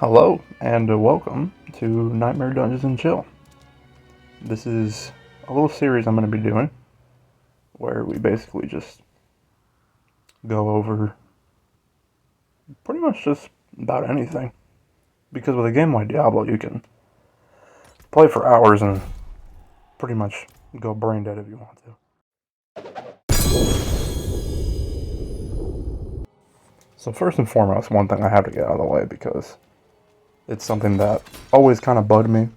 Hello, and welcome to Nightmare Dungeons and Chill. This is a little series I'm going to be doing where we basically just go over pretty much just about anything. Because with a game like Diablo, you can play for hours and pretty much go brain dead if you want to. So first and foremost, one thing I have to get out of the way because it's something that always kind of bugged me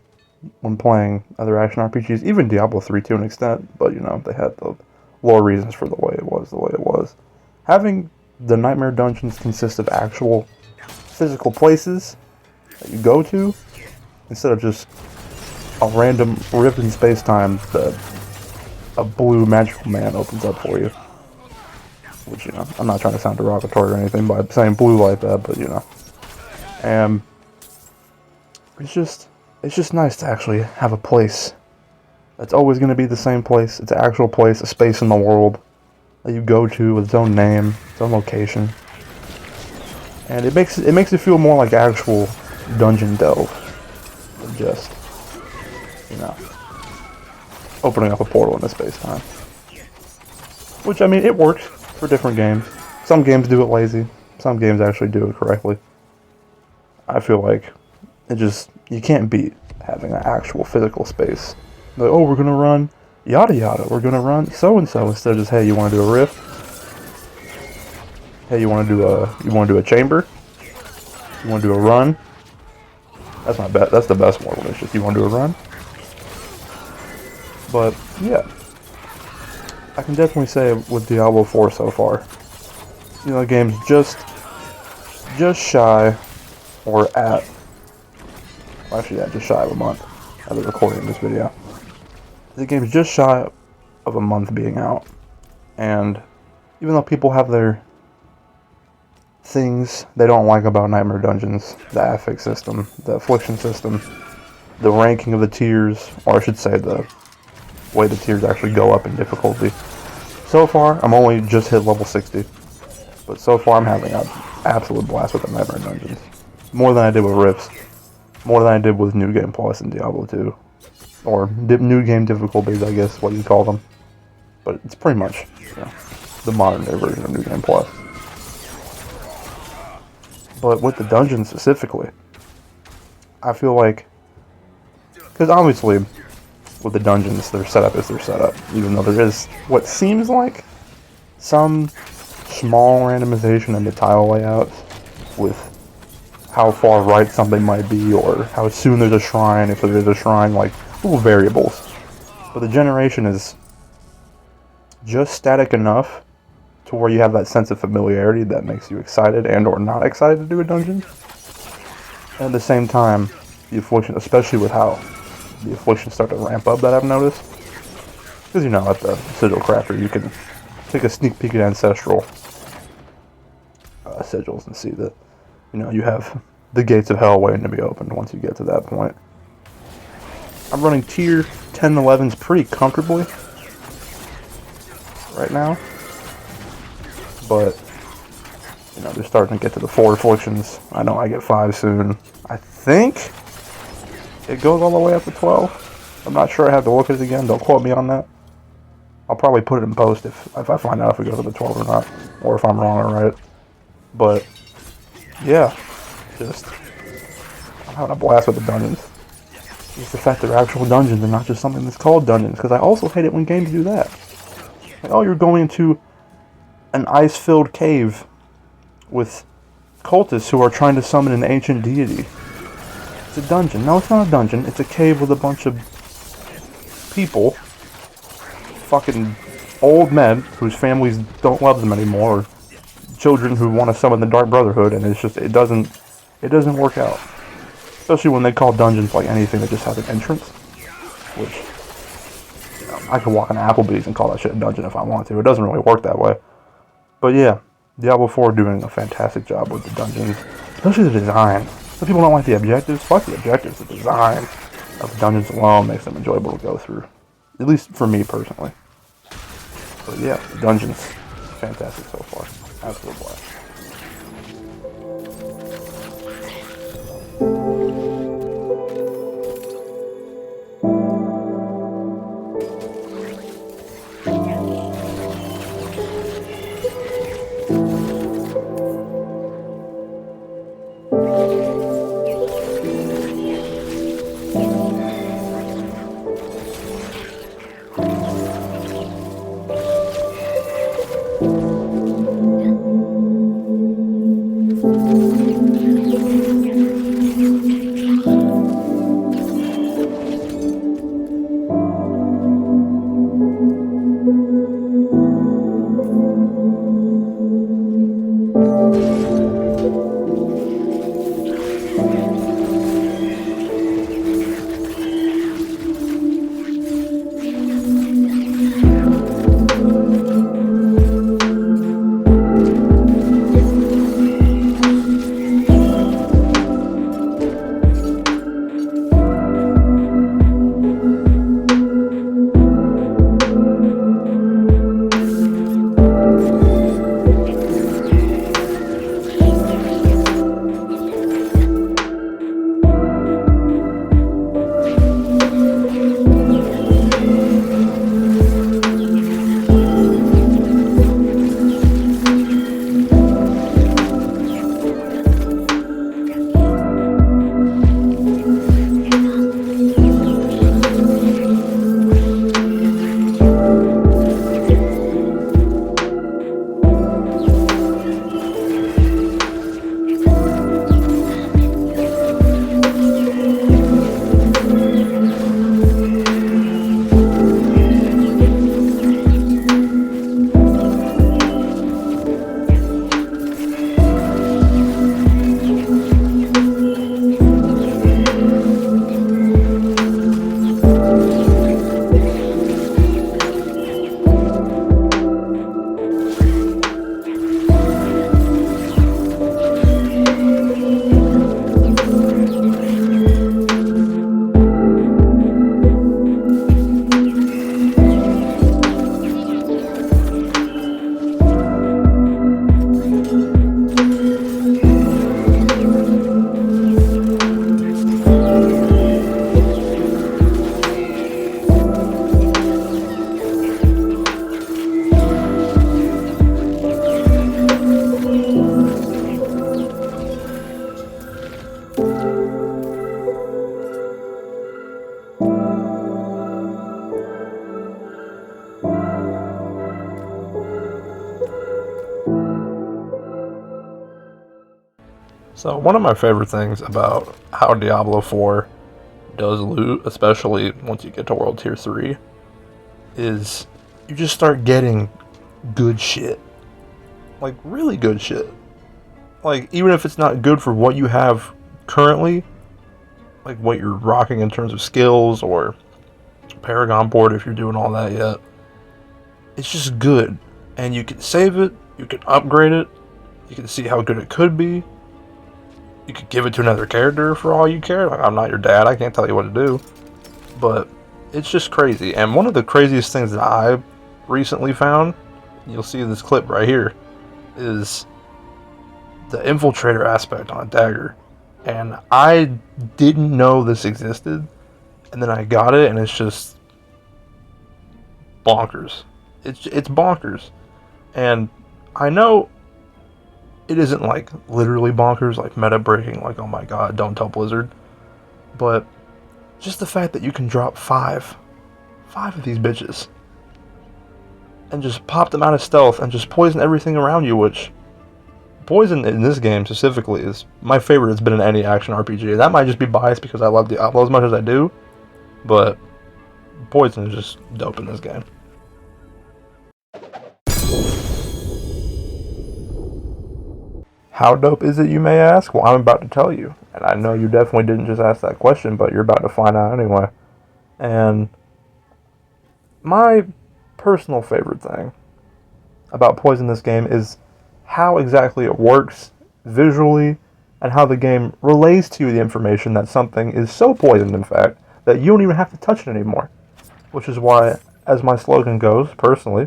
when playing other action RPGs, even Diablo 3 to an extent, but they had the lore reasons for the way it was. Having the Nightmare Dungeons consist of actual physical places that you go to, instead of just a random rip in space-time that a blue magical man opens up for you. Which, I'm not trying to sound derogatory or anything by saying blue like that, but, And it's just nice to actually have a place that's always going to be the same place. It's an actual place, a space in the world that you go to with its own name, its own location. And it makes it feel more like actual dungeon delve than just, opening up a portal into space-time. Which, it works for different games. Some games do it lazy. Some games actually do it correctly. I feel like you can't beat having an actual physical space. Like, oh, we're gonna run yada yada. We're gonna run so and so instead of just, hey, you want to do a rift? Hey, you want to do a chamber? You want to do a run? That's not bad. That's the best one. When it's just you want to do a run. But yeah, I can definitely say with Diablo 4 so far, the game's just shy or at. Actually, yeah, just shy of a month of the recording of this video. The game's just shy of a month being out, and even though people have their things they don't like about Nightmare Dungeons, the affix system, the affliction system, the ranking of the tiers, or I should say the way the tiers actually go up in difficulty. So far, I'm only just hit level 60, but so far I'm having an absolute blast with the Nightmare Dungeons. More than I did with Rifts. More than I did with New Game Plus in Diablo 2. Or New Game Difficulties, I guess, what you call them. But it's pretty much, the modern day version of New Game Plus. But with the dungeons specifically, I feel like, because obviously, with the dungeons, their setup is their setup. Even though there is what seems like some small randomization in the tile layouts with how far right something might be, or how soon there's a shrine, if there's a shrine, like little variables. But the generation is just static enough to where you have that sense of familiarity that makes you excited and or not excited to do a dungeon. And at the same time, the affliction, especially with how the afflictions start to ramp up that I've noticed. Because at the sigil crafter you can take a sneak peek at ancestral sigils and see that you have the gates of hell waiting to be opened once you get to that point. I'm running tier 10 and 11s pretty comfortably right now. But, they're starting to get to the 4 afflictions. I know I get 5 soon. I think it goes all the way up to 12. I'm not sure. I have to look at it again. Don't quote me on that. I'll probably put it in post if I find out if it goes to the 12 or not. Or if I'm wrong or right. But yeah, I'm having a blast with the dungeons. It's the fact they're actual dungeons and not just something that's called dungeons. Because I also hate it when games do that. Like, oh, you're going into an ice-filled cave with cultists who are trying to summon an ancient deity. It's a dungeon. No, it's not a dungeon. It's a cave with a bunch of people. Fucking old men whose families don't love them anymore. Children who want to summon the Dark Brotherhood, and it doesn't work out. Especially when they call dungeons like anything that just has an entrance. Which, I could walk in Applebee's and call that shit a dungeon if I want to. It doesn't really work that way. But yeah, Diablo 4 doing a fantastic job with the dungeons. Especially the design. Some people don't like the objectives. Fuck the objectives. The design of the dungeons alone makes them enjoyable to go through. At least for me personally. But yeah, the dungeons, fantastic so far. Absolute blast. So one of my favorite things about how Diablo 4 does loot, especially once you get to World Tier 3, is you just start getting good shit. Like, really good shit. Like, even if it's not good for what you have currently, like what you're rocking in terms of skills or Paragon board if you're doing all that yet, it's just good. And you can save it, you can upgrade it, you can see how good it could be. You could give it to another character for all you care. Like, I'm not your dad, I can't tell you what to do. But it's just crazy. And one of the craziest things that I recently found, you'll see this clip right here, is the infiltrator aspect on a dagger. And I didn't know this existed, and then I got it, and it's just bonkers. It's bonkers. And I know it isn't like literally bonkers, like meta breaking, like, oh my god, don't tell Blizzard. But just the fact that you can drop five of these bitches and just pop them out of stealth and just poison everything around you, which poison in this game specifically is my favorite it's been in any action RPG. That might just be biased because I love Diablo as much as I do, but poison is just dope in this game. How dope is it, you may ask? Well, I'm about to tell you. And I know you definitely didn't just ask that question, but you're about to find out anyway. And my personal favorite thing about poison in this game is how exactly it works visually and how the game relays to you the information that something is so poisoned, in fact, that you don't even have to touch it anymore. Which is why, as my slogan goes, personally,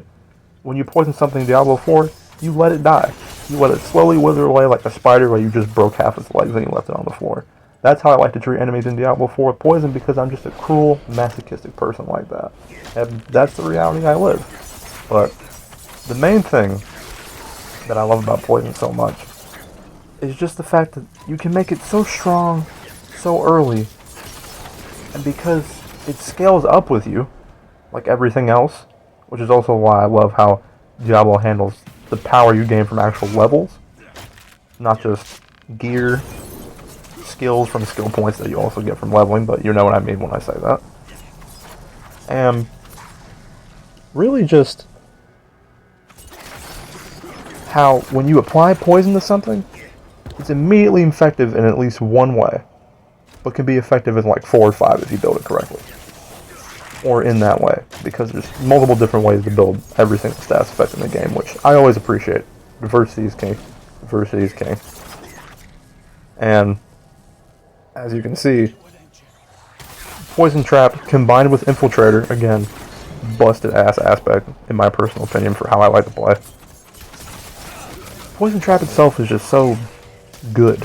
when you poison something in Diablo 4, you let it die. You let it slowly wither away like a spider where you just broke half its legs and you left it on the floor. That's how I like to treat enemies in Diablo 4 with poison, because I'm just a cruel, masochistic person like that. And that's the reality I live. But the main thing that I love about poison so much is just the fact that you can make it so strong, so early, and because it scales up with you, like everything else, which is also why I love how Diablo handles the power you gain from actual levels, not just gear, skills from skill points that you also get from leveling, but you know what I mean when I say that. And really just how when you apply poison to something, it's immediately effective in at least one way, but can be effective in like 4 or 5 if you build it correctly. Or in that way, because there's multiple different ways to build every single stats effect in the game, which I always appreciate. Diversity is king. Diversity is king. And as you can see, Poison Trap combined with Infiltrator, again, busted ass aspect in my personal opinion for how I like to play. Poison Trap itself is just so good.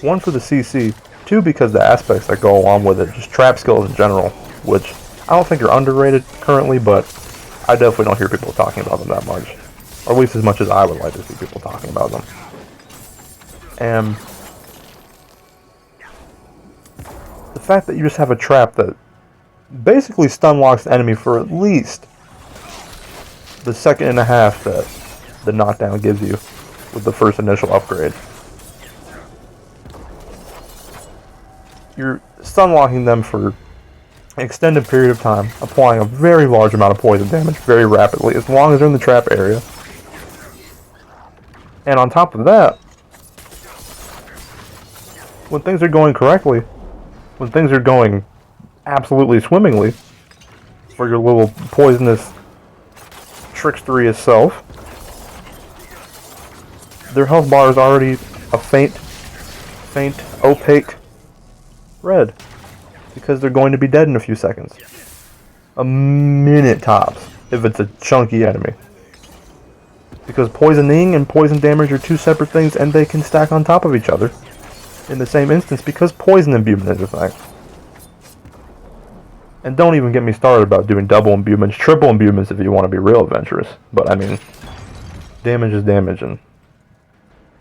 1 for the CC, 2 because the aspects that go along with it, just trap skills in general, which I don't think are underrated currently, but I definitely don't hear people talking about them that much. Or at least as much as I would like to see people talking about them. And the fact that you just have a trap that basically stun locks the enemy for at least the 1.5 seconds that the knockdown gives you with the first initial upgrade. You're stun locking them for an extended period of time, applying a very large amount of poison damage very rapidly, as long as they're in the trap area. And on top of that, when things are going correctly, when things are going absolutely swimmingly, for your little poisonous trickstery self, their health bar is already a faint, opaque red, because they're going to be dead in a few seconds. A minute tops, if it's a chunky enemy. Because poisoning and poison damage are 2 separate things, and they can stack on top of each other in the same instance, because poison imbuement is a thing. And don't even get me started about doing double imbuments, triple imbuments if you want to be real adventurous. But I mean, damage is damage, and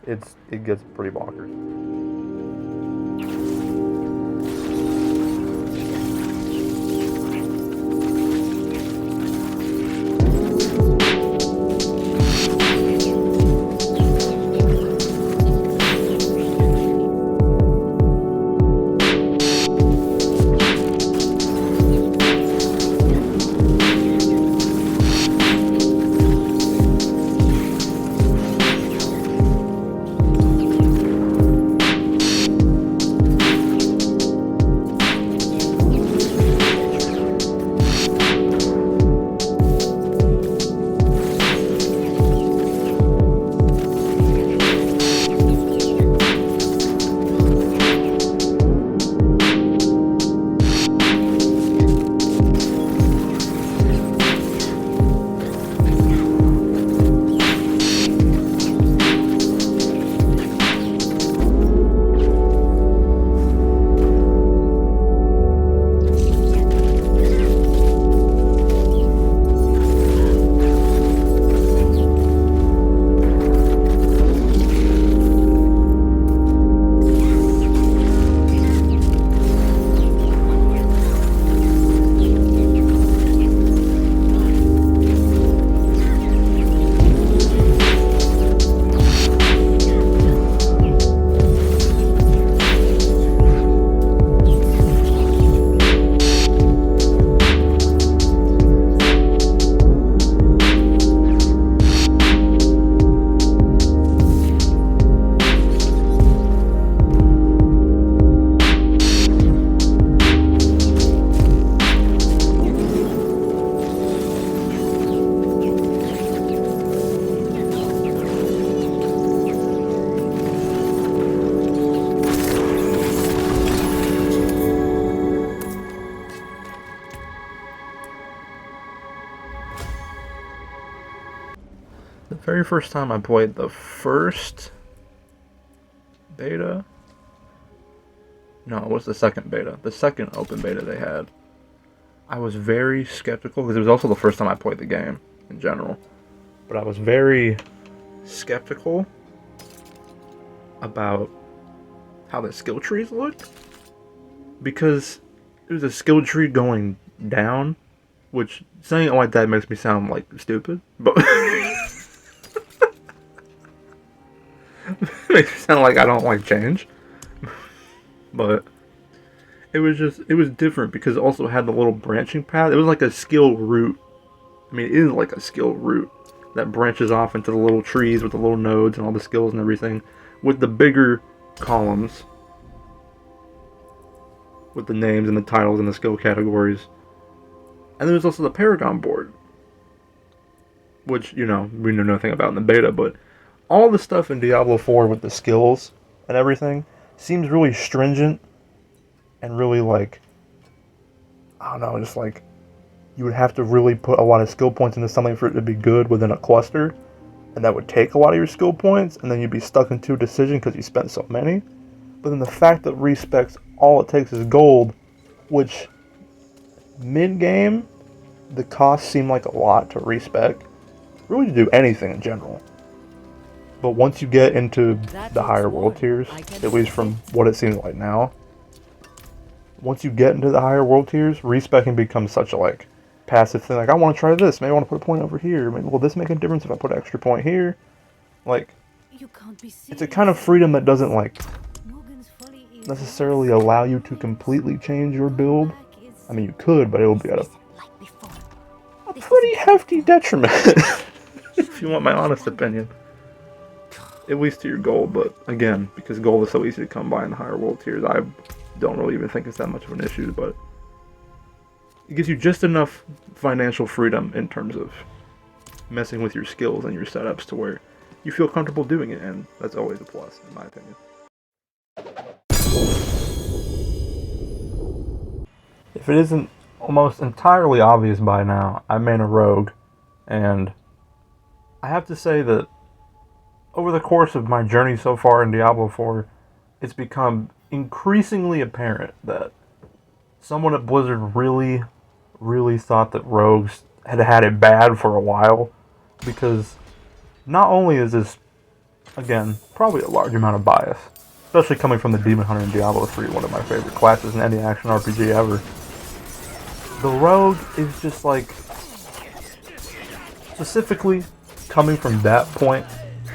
it gets pretty bonkers. The very first time I played the first beta, no, it was the second beta, the second open beta they had, I was very skeptical, because it was also the first time I played the game in general, but I was very skeptical about how the skill trees looked, because it was a skill tree going down, which saying it like that makes me sound like stupid, but makes me sound like I don't like change. But it was different because it also had the little branching path. It was like a skill root. I mean, it is like a skill root that branches off into the little trees with the little nodes and all the skills and everything, with the bigger columns with the names and the titles and the skill categories. And then there's also the Paragon board, which, you know, we know nothing about in the beta, but all the stuff in Diablo 4 with the skills and everything seems really stringent and really, like, I don't know, just like you would have to really put a lot of skill points into something for it to be good within a cluster, and that would take a lot of your skill points, and then you'd be stuck into a decision because you spent so many. But then the fact that respecs, all it takes is gold, which mid-game, the costs seem like a lot to respec, really to do anything in general. But once you get into the higher world tiers, at least from what it seems like now, once you get into the higher world tiers, respecing becomes such a, like, passive thing. Like, I want to try this. Maybe I want to put a point over here. Maybe, will this make a difference if I put an extra point here? Like, it's a kind of freedom that doesn't, like, necessarily allow you to completely change your build. I mean, you could, but it will be at a pretty hefty detriment, if you want my honest opinion. At least to your goal, but again, because gold is so easy to come by in the higher world tiers, I don't really even think it's that much of an issue, but it gives you just enough financial freedom in terms of messing with your skills and your setups to where you feel comfortable doing it, and that's always a plus, in my opinion. If it isn't almost entirely obvious by now, I main a rogue, and I have to say that over the course of my journey so far in Diablo 4, it's become increasingly apparent that someone at Blizzard really, really thought that rogues had it bad for a while, because not only is this, again, probably a large amount of bias, especially coming from the Demon Hunter in Diablo 3, one of my favorite classes in any action RPG ever, the rogue is just like, specifically coming from that point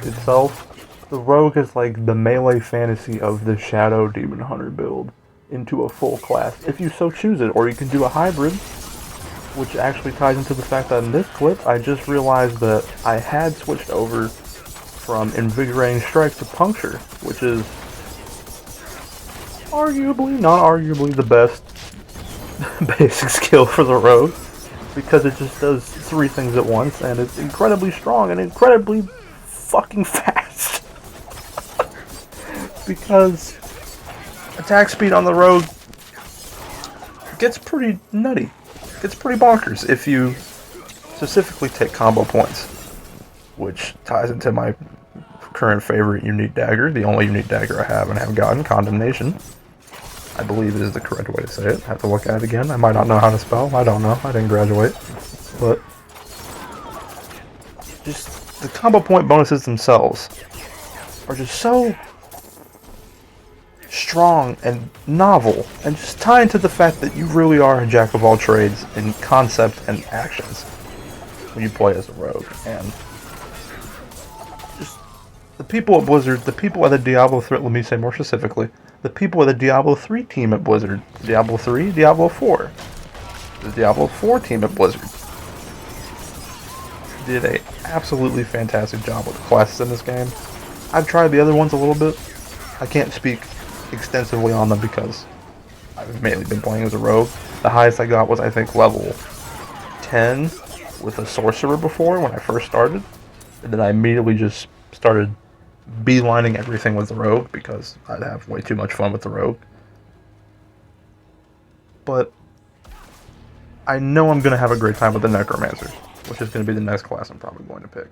itself, the rogue is like the melee fantasy of the Shadow Demon Hunter build into a full class, if you so choose it, or you can do a hybrid, which actually ties into the fact that in this clip, I just realized that I had switched over from Invigorating Strike to Puncture, which is arguably, not arguably, the best basic skill for the rogue, because it just does 3 things at once, and it's incredibly strong and incredibly fucking fast. Because attack speed on the rogue gets pretty nutty. Gets pretty bonkers if you specifically take combo points, which ties into my current favorite unique dagger, the only unique dagger I have and have gotten, Condemnation. I believe is the correct way to say it. I have to look at it again. I might not know how to spell. I don't know. I didn't graduate. But just the combo point bonuses themselves are just so strong and novel, and just tie into the fact that you really are a jack of all trades in concept and actions when you play as a rogue. And just the people at Blizzard, the people at the Diablo 3, let me say more specifically, the people at the Diablo 3 team at Blizzard, Diablo 3, Diablo 4, the Diablo 4 team at Blizzard, did a absolutely fantastic job with the classes in this game. I've tried the other ones a little bit. I can't speak extensively on them because I've mainly been playing as a rogue. The highest I got was, I think, level 10 with a sorcerer before when I first started, and then I immediately just started beelining everything with the rogue because I'd have way too much fun with the rogue. But I know I'm going to have a great time with the necromancers, which is going to be the next class I'm probably going to pick.